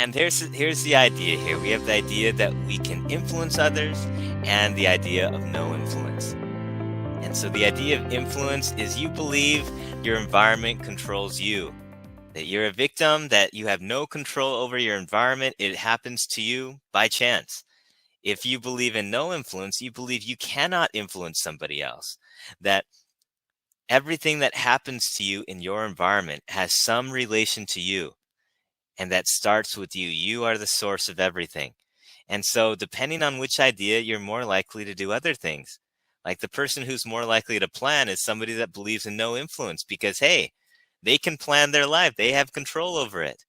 And here's the idea here. We have the idea that we can influence others and the idea of no influence. And so the idea of influence is you believe your environment controls you, that you're a victim, that you have no control over your environment. It happens to you by chance. If you believe in no influence, you believe you cannot influence somebody else, that everything that happens to you in your environment has some relation to you, and that starts with you. You are the source of everything. And so, depending on which idea, you're more likely to do other things. Like the person who's more likely to plan is somebody that believes in no influence because, hey, they can plan their life, they have control over it.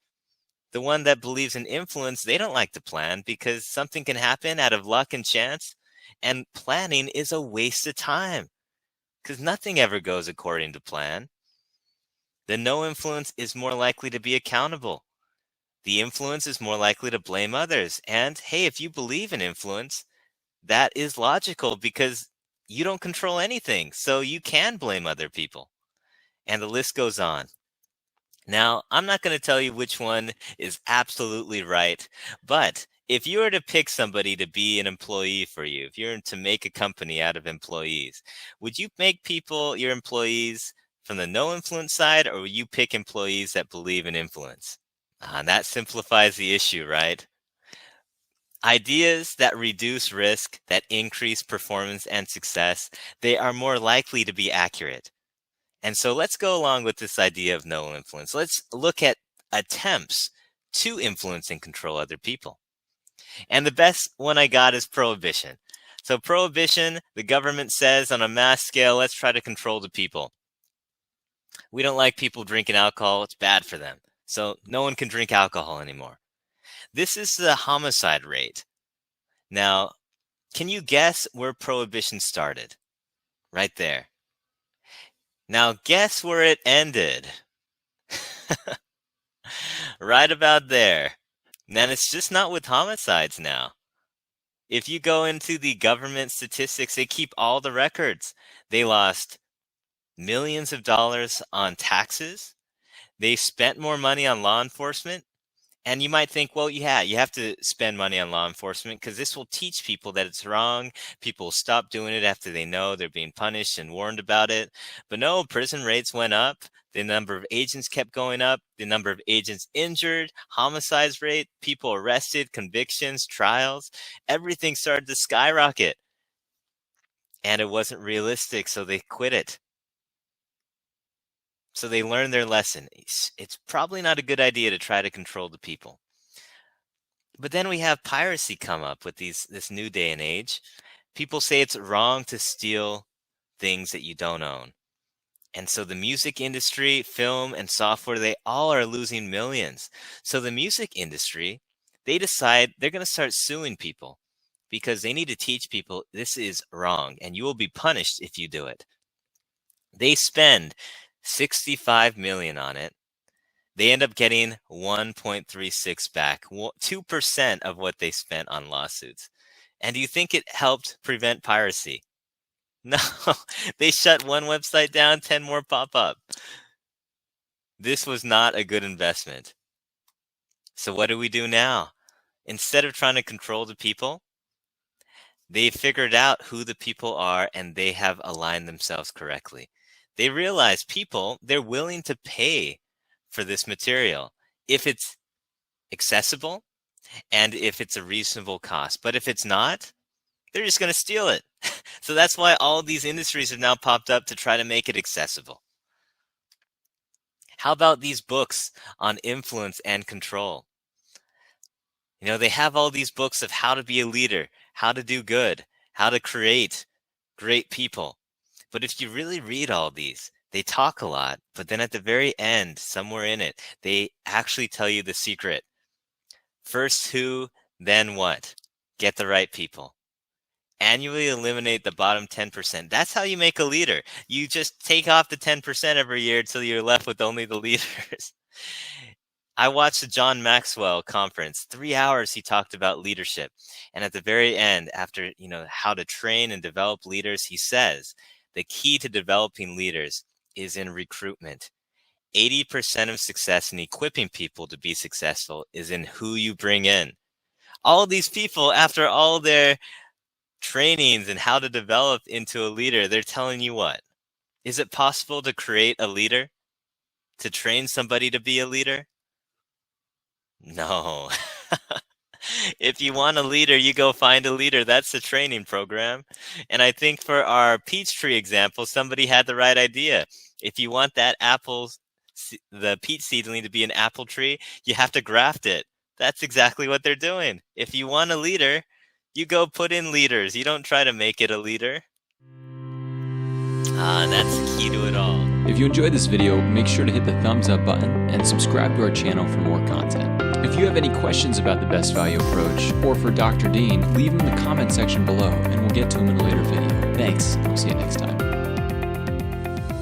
The one that believes in influence, they don't like to plan because something can happen out of luck and chance. And planning is a waste of time because nothing ever goes according to plan. The no influence is more likely to be accountable. The influence is more likely to blame others. And hey, if you believe in influence, that is logical because you don't control anything. So you can blame other people. And the list goes on. Now, I'm not going to tell you which one is absolutely right, but if you were to pick somebody to be an employee for you, if you're to make a company out of employees, would you make people your employees from the no influence side, or would you pick employees that believe in influence? That simplifies the issue, right? Ideas that reduce risk, that increase performance and success, they are more likely to be accurate. And so let's go along with this idea of no influence. Let's look at attempts to influence and control other people. And the best one I got is prohibition. So prohibition, the government says on a mass scale, let's try to control the people. We don't like people drinking alcohol. It's bad for them. So no one can drink alcohol anymore. This is the homicide rate. Now, can you guess where prohibition started? Right there. Now, guess where it ended? Right about there. And it's just not with homicides now. If you go into the government statistics, they keep all the records. They lost millions of dollars on taxes. They spent more money on law enforcement. And you might think, well, yeah, you have to spend money on law enforcement because this will teach people that it's wrong. People will stop doing it after they know they're being punished and warned about it. But no, prison rates went up. The number of agents kept going up. The number of agents injured, homicides rate, people arrested, convictions, trials, everything started to skyrocket. And it wasn't realistic, so they quit it. So they learned their lesson. It's probably not a good idea to try to control the people. But then we have piracy come up with this new day and age. People say it's wrong to steal things that you don't own. And so the music industry, film, and software, they all are losing millions. So the music industry, they decide they're going to start suing people because they need to teach people this is wrong and you will be punished if you do it. They spend 65 million on it. They end up getting 1.36 back, 2% of what they spent on lawsuits. And do you think it helped prevent piracy? No, they shut one website down, 10 more pop up. This was not a good investment. So what do we do now? Instead of trying to control the people, they figured out who the people are and they have aligned themselves correctly. They realize people, they're willing to pay for this material if it's accessible and if it's a reasonable cost. But if it's not, they're just going to steal it. So that's why all of these industries have now popped up to try to make it accessible. How about these books on influence and control? You know, they have all these books of how to be a leader, how to do good, how to create great people. But if you really read all these, they talk a lot, but then at the very end, somewhere in it, they actually tell you the secret. First who, then what? Get the right people. Annually eliminate the bottom 10%. That's how you make a leader. You just take off the 10% every year until you're left with only the leaders. I watched the John Maxwell conference. 3 hours he talked about leadership. And at the very end, after, how to train and develop leaders, he says, the key to developing leaders is in recruitment. 80% of success in equipping people to be successful is in who you bring in. All these people, after all their trainings and how to develop into a leader, they're telling you what? Is it possible to create a leader? To train somebody to be a leader? No. If you want a leader, you go find a leader. That's the training program. And I think for our peach tree example, somebody had the right idea. If you want that the peach seedling to be an apple tree, you have to graft it. That's exactly what they're doing. If you want a leader, you go put in leaders. You don't try to make it a leader. That's the key to it all. If you enjoyed this video, make sure to hit the thumbs up button and subscribe to our channel for more content. If you have any questions about the best value approach or for Dr. Dean, leave them in the comment section below and we'll get to them in a later video. Thanks, and we'll see you next time.